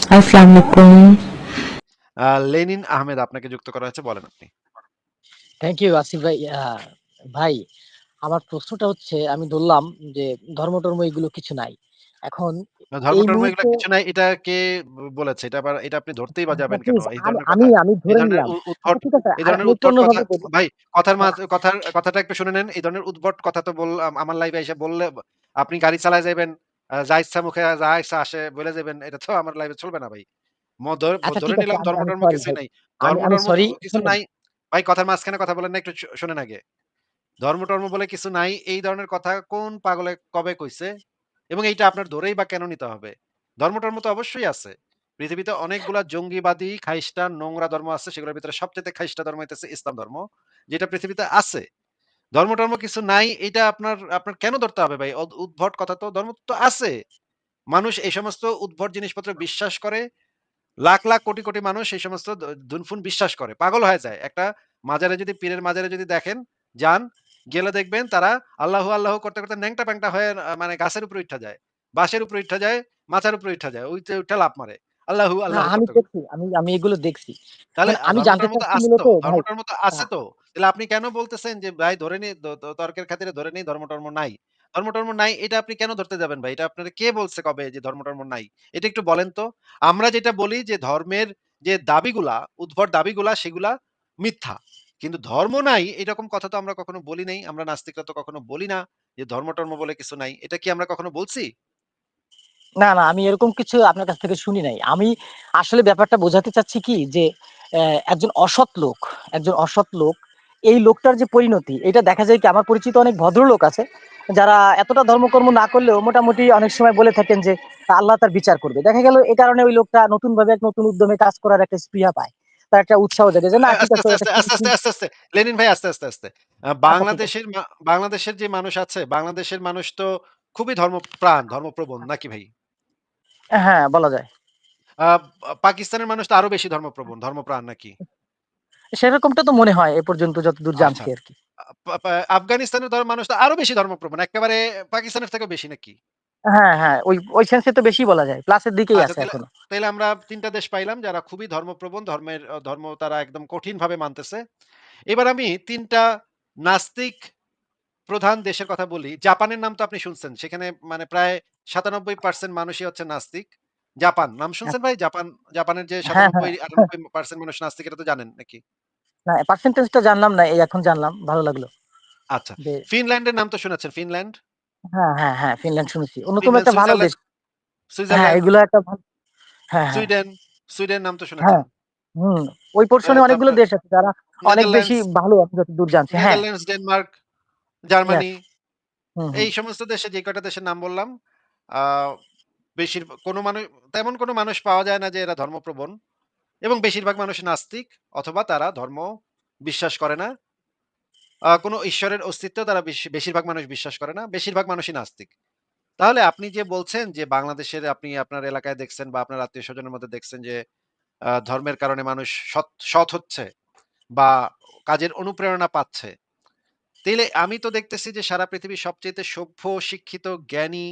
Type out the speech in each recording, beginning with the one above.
আসসালামু আলাইকুম। লেনিন আহমেদ আপনাকে যুক্ত করা হয়েছে। বলেন আপনি। থ্যাংক ইউ আসিফ ভাই। ভাই, আমার প্রশ্নটা হচ্ছে, আমি ধরলাম যে ধর্ম এগুলো কিছু নাই এখন এই ধর্ম-টর্ম এগুলা মুহূর্তে। কিছু নাই। এটা কে বলেছে? এটা আপনি ধরতেই বা যাবেন কেন? প্লিজ, এই আমি ধরনের আমি কথা, আমি এই ধরে ধরনের নিলাম। উদ্ভট, আচ্ছা ঠিক আছে, এই আর ধরনের আমি একটু উদ্ভট কথা। অন্যভাবে বলি। ভাই, কথার হ্যাঁ, কথাটা একটু শুনে নেন। এই ধরনের উদ্ভট কথা তো আমার লাইভে এসে বললে আপনি গাড়ি চালায় যাইবেন, যা ইচ্ছা মুখে যা ইচ্ছা আসে বলে যাবেন। এটা তো আমার লাইভে চলবে না ভাই। আচ্ছা ধরে ঠিক আছে, নিলাম আমি আমি ধর্ম-টর্ম সরি কিছুই ভাই। নাই। আমি ধর্ম-টর্ম সরি, কিছু শুনেন। নাই। ভাই, কথার মাঝখানে কথা বলেন না, একটু শোনেন আগে। ধর্ম-টর্ম বলে কিছু নাই। এই ধরনের কথা কোন পাগলে কবে কইছে? এবং এইটা আপনার ধরেই বা কেন নিতে হবে? ধর্ম-টর্ম তো অবশ্যই আছে। পৃথিবীতে অনেকগুলা জঙ্গিবাদী, খাইস্টান, নোংরা ধর্ম আছে। সেগুলোর ভিতরে সবচাইতে খাইস্টা ধর্ম হইতেছে ইসলাম ধর্ম। যেটা পৃথিবীতে আছে। ধর্ম-টর্ম কিছু নাই, এইটা আপনার কেন ধরতে হবে ভাই? উদ্ভট কথা তো, ধর্ম তো আছে। মানুষ এই সমস্ত উদ্ভট জিনিসপত্র বিশ্বাস করে। লাখ, লাখ কোটি, কোটি মানুষ এই সমস্ত দুনফুন বিশ্বাস করে। পাগল হয়ে যায়। একটা মাজারে যদি, পীরের মাজারে যদি দেখেন, যান, গেলে দেখবেন তারা আল্লাহু, আল্লাহু করতে, করতে ন্যাংটা-প্যাংটা হয়ে মানে গাছের উপরে উইঠা যায়। বাঁশের উপরে উইঠা যায়, মাচার উপরে উইঠা যায়। উইঠা লাফ মারে। আল্লাহু, না, আল্লাহু আমি করতে, করতে। দেখছি, আমি এগুলো দেখছি। তাহলে এখন আমি জানতে ধর্ম-টর্ম তো চাচ্ছি আছে মূলত তো। ভাই। ধর্ম-টর্ম তো আছে আহ, তো। তাহলে আপনি কেন বলতেছেন যে ভাই ধরে নিই, তর্কের খাতিরে ধরে নিই ধর্ম-টর্ম নাই। ধর্ম-টর্ম নাই, এটা আপনি কেন ধরতে যাবেন ভাই? এটা আপনারে কে বলছে কবে যে ধর্ম-টর্ম নাই? এটা একটু বলেন তো। আমরা যেটা বলি যে ধর্মের যে দাবিগুলা, উদ্ভট দাবিগুলা সেগুলা মিথ্যা। কিন্তু ধর্ম নাই এরকম কথা তো আমরা কখনো বলি নাই। আমরা নাস্তিকরা তো কখনো বলি না যে ধর্ম-টর্ম বলে কিছু নাই। এটা কি আমরা কখনো বলছি? না না, আমি এরকম কিছু আপনার কাছ থেকে শুনি নাই। আমি আসলে ব্যাপারটা বোঝাতে চাচ্ছি কি যে একজন অসৎ লোক, একজন অসৎ লোক, এই লোকটার যে পরিণতি, এটা দেখা যায় কি, আমার পরিচিত অনেক ভদ্রলোক আছে যারা এতটা ধর্মকর্ম না করলেও মোটামুটি অনেক সময় বলে থাকেন যে আল্লাহ তার বিচার করবে। দেখা গেল এই কারণে ওই লোকটা নতুন ভাবে এক নতুন উদ্যমে কাজ করার একটা স্পৃহা পায়, তার একটা উৎসাহ জাগে যে না ঠিক আস্তে, আছে, আস্তে, এটা আস্তে, আস্তে, আস্তে, আস্তে, আস্তে। লেনিন ভাই, আস্তে, আস্তে, আস্তে। আচ্ছা ঠিক আছে। বাংলাদেশের যে মানুষ আছে, বাংলাদেশের মানুষ তো খুবই ধর্মপ্রাণ, ধর্মপ্রবণ নাকি ভাই? হ্যাঁ, বলা যায়। আ পাকিস্তানের মানুষ তো আরো বেশি ধর্মপ্রবণ, ধর্মপ্রাণ নাকি? সেরকমটা তো মনে হয় এ পর্যন্ত যতদূর আচ্ছা। জানছি আর কি। আ পা পা আফগানিস্তানের মানুষ তো আরো বেশি ধর্মপ্রবণ। একেবারে পাকিস্তানের থেকেও বেশি নাকি? হ্যাঁ হ্যাঁ, ওই ওই সেন্সে তো বেশি বলা যায়, প্লাসের দিকেই আচ্ছা, আছে তাইলে এখনো। তাইলে আমরা ৩ টা দেশ পাইলাম যারা খুবই ধর্মপ্রবণ, ধর্ম তারা একদম কঠিনভাবে মানতেছে। এবার আমি ৩ টা নাস্তিক প্রধান দেশের কথা বলি। জাপানের নাম তো আপনি শুনছেন। সেখানে মানে প্রায় ৯৭% মানুষই হচ্ছে নাস্তিক। জাপান নাম শুনছেন ভাই? জাপানের যে হ্যাঁ, হ্যাঁ। ৯৭-৯৮% মানুষ নাস্তিক, এটা তো জানেন নাকি? না, পার্সেন্টেজটা জানলাম না, এই এখন জানলাম, ভালো লাগলো আচ্ছা। যে। ফিনল্যান্ডের নাম তো শুনেছেন, ফিনল্যান্ড? হ্যাঁ হ্যাঁ হ্যাঁ, ফিনল্যান্ড শুনেছি, অন্যতম ফিনল্যান্ড, একটা ভালো দেশ। হ্যাঁ, সুইজারল্যান্ড, এগুলো একটা ভালো। হ্যাঁ হ্যাঁ সুইডেন, সুইডেন নাম তো শুনেছেন। হ্যাঁ। হুম। ওই পোর্শনে অনেকগুলো তারপরে দেশ আছে যারা অনেক বেশি নেদারল্যান্ডস, ভালো, আমি যতদূর জানছি। হ্যাঁ। Denmark, yes. জার্মানি, হুম হুম। এই সমস্ত দেশে যে কয়টা দেশের নাম বললাম, আ কোনো তেমন কোনো মানুষ পাওয়া যায় না যে এরা ধর্মপ্রবণ, এবং বেশিরভাগ মানুষ নাস্তিক, অথবা তারা ধর্ম বিশ্বাস করে না। কোনো ঈশ্বরের অস্তিত্বেও তারা বেশিরভাগ মানুষ বিশ্বাস করে না। বেশিরভাগ মানুষই নাস্তিক। তাহলে আপনি যে বলছেন যে বাংলাদেশের, আপনি আপনার এলাকায় দেখছেন বা আপনার আত্মীয়স্বজনের মধ্যে দেখছেন যে ধর্মের কারণে মানুষ সৎ সৎ হচ্ছে বা কাজের অনুপ্রেরণা পাচ্ছে। তাইলে আমি তো দেখতেছি যে সারা পৃথিবীর সবচাইতে সভ্য, শিক্ষিত, জ্ঞানী,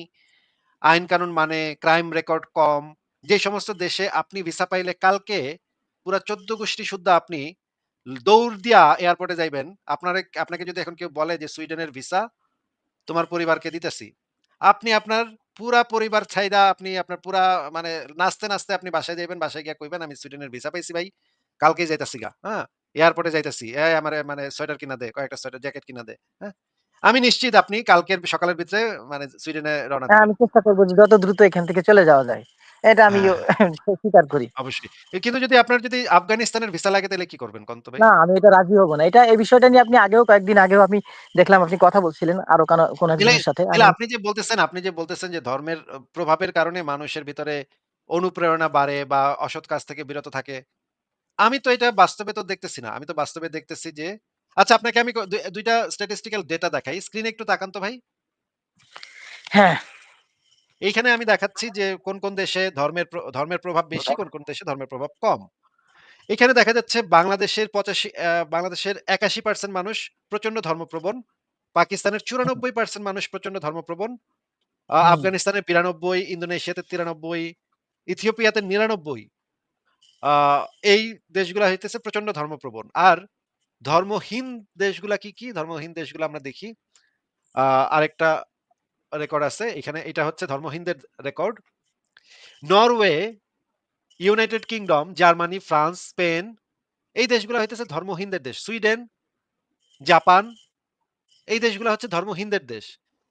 আইন কানুন মানে, ক্রাইম রেকর্ড কম, যে সমস্ত দেশে আপনি ভিসা পাইলে কালকে পুরা ১৪ গোষ্ঠী সুদ্ধা আপনি দৌড় দিয়া এয়ারপোর্টে যাইবেন। আপনাকে যদি এখন কেউ বলে যে সুইডেনের ভিসা তোমার পরিবারকে দিতেছি। আপনি আপনার পুরা পরিবার ছাইড়া আপনি আপনার পুরা মানে নাচতে, নাচতে আপনি বাসায় যাইবেন। বাসায় গিয়া কইবেন, "আমি সুইডেনের ভিসা পাইছি ভাই। কালকেই যাইতাছি গা।" হ্যাঁ? এয়ারপোর্টে যাইতাছি। "এই আমারে মানে সোয়েটার কিনা দে, কয়েকটা সোয়েটার জ্যাকেট কিনা দে।" হ্যাঁ? আমি নিশ্চিত আপনি কালকের সকালের ভিতরে মানে সুইডেনে রওনা হ্যাঁ, দিবেন। আমি চেষ্টা করবো যে যত দ্রুত এখান থেকে চলে যাওয়া যায়, এটা হ্যাঁ, আমিও হ্যাঁ, স্বীকার করি। অবশ্যই। কিন্তু যদি আপনার আফগানিস্তানের ভিসা লাগে তাইলে কি করবেন কন তো ভাই? না, আমি এটা রাজি হব না। এটা, এই বিষয়টা নিয়ে আপনি আগেও, কয়েকদিন আগেও আমি দেখলাম আপনি কথা বলছিলেন আরো কোন তাইলে একজনের সাথে। তাইলে আমি আপনি যে বলতেছেন যে ধর্মের প্রভাবের কারণে মানুষের ভিতরে অনুপ্রেরণা বাড়ে বা অসৎ কাজ থেকে বিরত থাকে। আমি তো এটা বাস্তবে তো দেখতেছি না। আমি তো বাস্তবে দেখতেছি যে, আচ্ছা, আপনাকে আমি ২ টা স্ট্যাটিস্টিক্যাল ডেটা দেখাই। স্ক্রিনে একটু তাকান তো ভাই। হ্যাঁ এইখানে আমি দেখাচ্ছি যে কোন দেশে ধর্মের প্রভাব বেশি, কোন দেশে ধর্মের প্রভাব কম। এখানে দেখা যাচ্ছে বাংলাদেশের ৮১% মানুষ প্রচন্ড ধর্মপ্রবণ। পাকিস্তানের ৯৪% মানুষ প্রচন্ড ধর্মপ্রবণ। হুম আফগানিস্তানের ৯২, ইন্দোনেশিয়াতে ৯৩, ইথিওপিয়াতে ৯৯। আ এই দেশগুলা হইতেছে প্রচন্ড ধর্মপ্রবণ। আর ধর্মহীন দেশগুলা কি, কি? ধর্মহীন দেশগুলা আমরা দেখি। আ আরেকটা রেকর্ড আছে এখানে, এটা হচ্ছে ধর্মহীনদের record. Norway, United Kingdom, Germany, France, Spain, এই দেশগুলা হইতেছে ধর্মহীনদের দেশ। সুইডেন, জাপান, এই দেশগুলা হচ্ছে ধর্মহীনদের দেশ।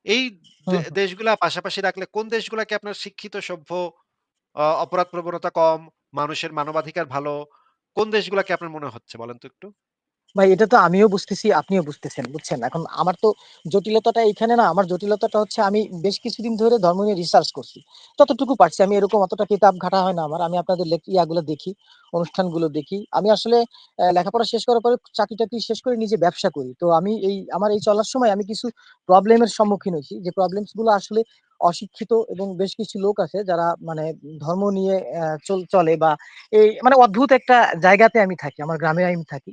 এই হুম, হুম। দেশগুলা পাশাপাশি রাখলে কোন দেশগুলাকে আপনার শিক্ষিত, সভ্য, অপরাধ প্রবণতা কম, মানুষের মানবাধিকার ভালো, কোন দেশগুলাকে আপনার মনে হচ্ছে বলেন তো একটু? ভাই এটা তো আমিও বুঝতেছি, আপনিও বুঝতেছেন, বুঝছেন? এখন আমার তো জটিলতাটা এখানে না, আমার জটিলতাটা হচ্ছে আমি বেশ কিছুদিন ধরে ধর্ম নিয়ে রিসার্চ করছি। যতটুকু পারছি, আমি এরকম অতটা কিতাব ঘাটা হয় না আমার। আমি আপনাদের ইয়াগুলো দেখি, অনুষ্ঠানগুলো দেখি। আমি আসলে লেখাপড়া শেষ করার পরে চাকরি-টাকরি শেষ করে নিজে ব্যবসা করি। তো আমি আমার এই চলার সময় আমি কিছু প্রবলেমের সম্মুখীন হইছি। যে প্রবলেমস গুলো আসলে অশিক্ষিত এবং বেশ কিছু লোক আছে যারা মানে ধর্ম নিয়ে চলে বা এই মানে অদ্ভুত একটা জায়গাতে আমি থাকি। আমার গ্রামে আমি থাকি।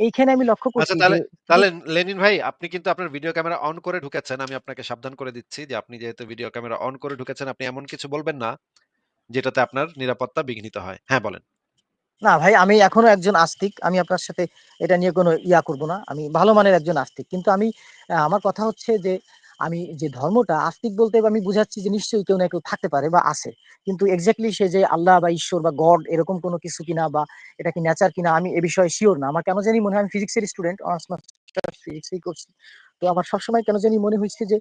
এইখানে আমি লক্ষ্য আচ্ছা, করছি যে তাহলে শুধু তাহলে লেনিন ভাই, আপনি কিন্তু আপনার ভিডিও ক্যামেরা অন করে ঢুকেছেন। আমি আপনাকে সাবধান করে দিচ্ছি যে আপনি যেহেতু ভিডিও ক্যামেরা অন করে ঢুকেছেন, আপনি এমন কিছু বলবেন না যেটাতে আপনার নিরাপত্তা বিঘ্নিত হয়। হ্যাঁ, বলেন। না ভাই, আমি এখনো একজন আস্তিক। আমি আপনার সাথে এটা নিয়ে কোনো করব না। আমি ভালো মানের একজন আস্তিক। কিন্তু আমি আমার কথা হচ্ছে যে আমি যে ধর্মটা আস্তিক বলতে আমি বুঝাচ্ছি যে নিশ্চয়ই কেউ না কেউ থাকতে পারে বা আছে। কিন্তু এক্সাক্টলি সে যে আল্লাহ বা ঈশ্বর বা গড এরকম কোনো কিছু কিনা বা এটা কি নেচার কিনা আমি এ বিষয়ে সিওর না। আমার কেন জানি মনে হয়, আমি ফিজিক্সের স্টুডেন্ট, অনার্স মাস্টার্স ফিজিক্সই করছি। তো আমার সবসময় কেন জানি মনে হচ্ছে যে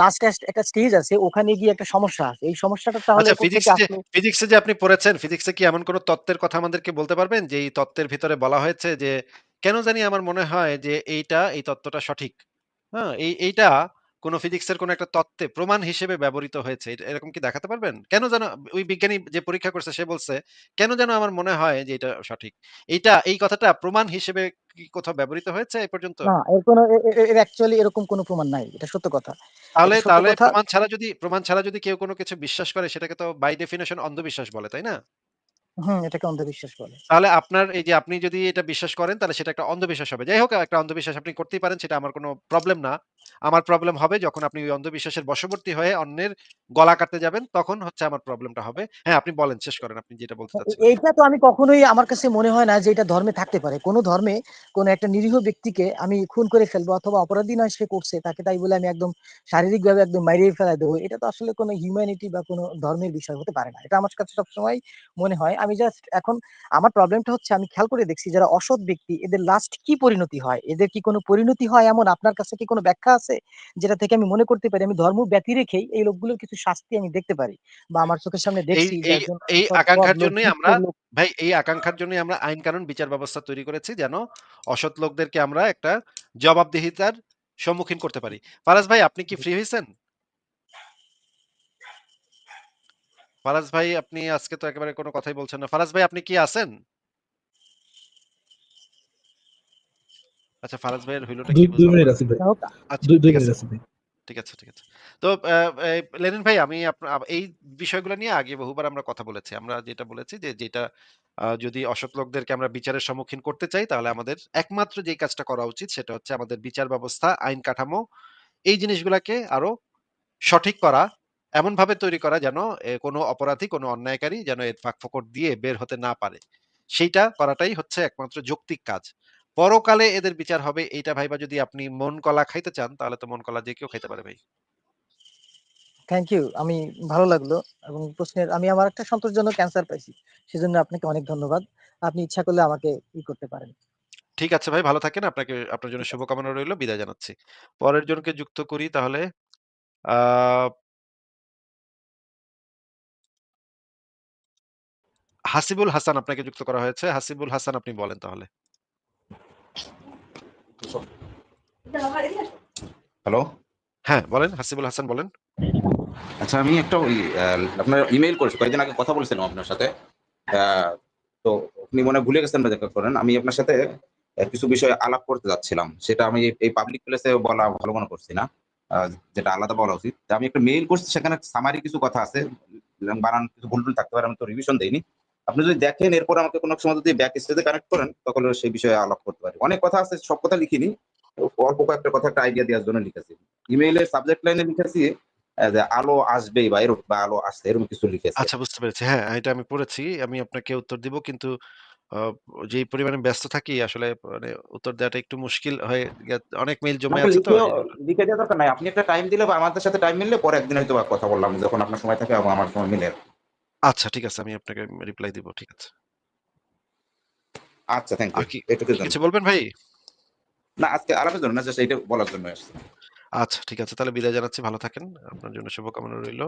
লাস্ট একটা স্টেজ আছে, ওখানে গিয়ে একটা সমস্যা আছে। এই সমস্যাটা তাহলে আচ্ছা, কোত্থেকে আসলো? ফিজিক্সে যে আপনি পড়েছেন, ফিজিক্সে কি এমন কোন তত্ত্বের কথা আমাদেরকে বলতে পারবেন যে এই তত্ত্বের ভিতরে বলা হয়েছে যে কেন জানি আমার মনে হয় যে এই তত্ত্বটা সঠিক। হ্যাঁ? এইটা কোন ফিজিক্সের কোন একটা তত্ত্বে প্রমাণ হিসেবে ব্যবহৃত হয়েছে। এরকম কি দেখাতে পারবেন? কেন যেন ওই বিজ্ঞানী যে পরীক্ষা করছে সে বলছে, "কেন যেন আমার মনে হয় যে এটা সঠিক।" এই কথাটা প্রমাণ হিসেবে কি কোথাও ব্যবহৃত হয়েছে এ পর্যন্ত? না, এর কোনো এর অ্যাকচুয়ালি এরকম কোনো প্রমাণ নাই। এটা সত্য কথা। তাহলে এটা সত্য তাহলে কথা। প্রমাণ ছাড়া যদি কেউ কোন কিছু বিশ্বাস করে সেটাকে তো বাই ডেফিনিশন অন্ধবিশ্বাস বলে, তাই না? হুম, এটাকে অন্ধবিশ্বাস বলে। তাহলে আপনার এই যে আপনি যদি এটা বিশ্বাস করেন তাহলে সেটা একটা অন্ধবিশ্বাস হবে। যাই হোক, একটা অন্ধবিশ্বাস আপনি করতেই পারেন, সেটা আমার কোনো প্রবলেম না। আমার প্রবলেম হবে যখন আপনি ওই অন্ধবিশ্বাসের বশবর্তী হয়ে অন্যের গলা কাটতে যাবেন, তখন হচ্ছে আমার প্রবলেমটা হবে। হ্যাঁ, আপনি বলেন, শেষ করেন আপনি যেটা বলতে চাচ্ছিলেন। এইটা তো আমি কখনোই, আমার কাছে মনে হয় না যে এটা ধর্মে থাকতে পারে। কোন ধর্মে কোন একটা নিরীহ ব্যক্তিকে আমি খুন করে ফেলবো অথবা অপরাধী নয় সে করছে, তাকে তাই বলে আমি একদম শারীরিকভাবে একদম মাইরিয়ে ফেলাই দেবো। এটা তো আসলে কোনো হিউম্যানিটি বা কোনো ধর্মের বিষয় হতে পারে না। এটা আমার কাছে সবসময় মনে হয়। আমি জাস্ট এখন আমার প্রবলেমটা হচ্ছে আমি খেয়াল করে দেখছি যারা অসৎ ব্যক্তি এদের লাস্ট কি পরিণতি হয়? এদের কি কোনো পরিণতি হয় এমন আপনার কাছে কি কোনো ব্যাখ্যা আছে? যেটা থেকে আমি মনে করতে পারি আমি ধর্ম ব্যতি রেখেই এই লোকগুলোর কিছু শাস্তি আমি দেখতে পারি। বা আমার চোখের সামনে এই দেখছি যে এই একজন এই অসৎ সৎ আকাঙ্খার লোক, জন্যই আমরা ঘুষখোর লোক। ভাই, এই আকাঙ্খার জন্যই আমরা আইন কানুন বিচার ব্যবস্থা তৈরি করেছি, যেন অসৎ লোকদেরকে আমরা একটা জবাবদিহিতার সম্মুখীন করতে পারি। ফারাজ ভাই, আপনি কি ফ্রি হইছেন? ফারাজ ভাই, আপনি আজকে তো একেবারে কোনো কথাই বলছেন না। ফারাজ ভাই, আপনি কি আছেন? আচ্ছা, ফারাজ ভাইয়ের হইলটা কি ২ বুঝলাম না। মিনিট আছি ভাই। যাই হোক, আচ্ছা, ২ ঠিক মিনিট আছে। আছে ভাই। ঠিক আছে, ঠিক আছে। তো লেনিন ভাই, আমি এই বিষয়গুলো নিয়ে আগে বহুবার আমরা কথা বলেছি। আমরা যেটা বলেছি যে যেটা যদি অসৎ লোকদেরকে আমরা বিচারের সম্মুখীন করতে চাই তাহলে আমাদের একমাত্র যেই কাজটা করা উচিত সেটা হচ্ছে আমাদের বিচার ব্যবস্থা, আইন কাঠামো, এই জিনিসগুলাকে আরো সঠিক করা, এমনভাবে তৈরি করা যেন কোনো অপরাধী, কোনো অন্যায়কারী যেন এর ফাঁকফোকর দিয়ে বের হতে না পারে। সেইটা করাটাই হচ্ছে একমাত্র যৌক্তিক কাজ। পরকালে এদের বিচার হবে এইটা ভাইবা যদি আপনি মন কলা খাইতে চান তাহলে তো মন কলা যে কেউ খাইতে পারে ভাই। Thank you. আমি ভালো লাগলো এবং প্রশ্নের আমি আমার একটা সন্তোষজনক অ্যান্সার পাইছি। সেজন্য আপনাকে অনেক ধন্যবাদ। আপনি ইচ্ছা করলে আমাকে করতে পারেন। ঠিক আছে ভাই, ভালো থাকেন। আপনার জন্য ঠিক আছে। শুভকামনা রইলো। বিদায় জানাচ্ছি। পরের জনকে যুক্ত করি তাহলে। আ হাসিবুল হাসান আপনাকে যুক্ত করা হয়েছে। হাসিবুল হাসান, আপনি বলেন তাহলে। হ্যালো। হ্যাঁ, বলেন হাসিবুল হাসান, বলেন। আচ্ছা, আমি একটা ওই আপনার ইমেইল করেছি। কয়েকদিন আগে কথা বলছিলাম আপনার সাথে। আ তো আপনি মনে হয় ভুলে গেছেন বা দেখা করেন। আমি আপনার সাথে কিছু বিষয়ে আলাপ করতে যাচ্ছিলাম। সেটা আমি এই পাবলিক প্লেসে বলা ভালো মনে করছি না। আ যেটা আলাদা বলা উচিত। তো আমি একটা মেইল করছি, সেখানে সামারি কিছু কথা আছে। বানান কিছু ভুল-টুল থাকতে পারে। আমি তো রিভিশন দেইনি। আপনি যদি দেখেন এরপর আমাকে কোন সময় যদি ব্যাক স্টেজে কানেক্ট করেন তখন সেই বিষয়ে আলাপ করতে পারি। অনেক কথা আছে, সব কথা লিখিনি। অল্প কয়েকটা কথা একটা আইডিয়া দেওয়ার জন্য লিখেছি। ইমেইলের সাবজেক্ট লাইনে লিখেছি যে আলো আসবেই বা এরকম বা আলো আসছে এরকম কিছু লিখেছে। আচ্ছা বুঝতে পেরেছি। হ্যাঁ, এটা আমি পড়েছি। আমি আপনাকে উত্তর দিব কিন্তু আ যেই পরিমাণে ব্যস্ত থাকি আসলে মানে উত্তর দেওয়াটা একটু মুশকিল হয়ে অনেক মেইল জমে আমাকে আছে তো লিখেও এজন্য। লিখে দেওয়ার দরকার নাই। আপনি একটা টাইম দিলে বা আমাদের সাথে টাইম মিললে পরে একদিন হয়তোবা কথা বললাম যখন আপনার সময় থাকে এবং আমার সময় মিলে। আচ্ছা ঠিক আছে আমি আপনাকে রিপ্লাই দিব। ঠিক আছে। আচ্ছা থ্যাংক ইউ। আর কি, এটুকুর কি জন্য। কিছু বলবেন ভাই? না আজকে আলাপের জন্য না জাস্ট এইটা বলার জন্য আসছি। আচ্ছা ঠিক আছে। তাহলে বিদায় জানাচ্ছি। ভালো থাকেন। আপনার জন্য শুভকামনা রইল।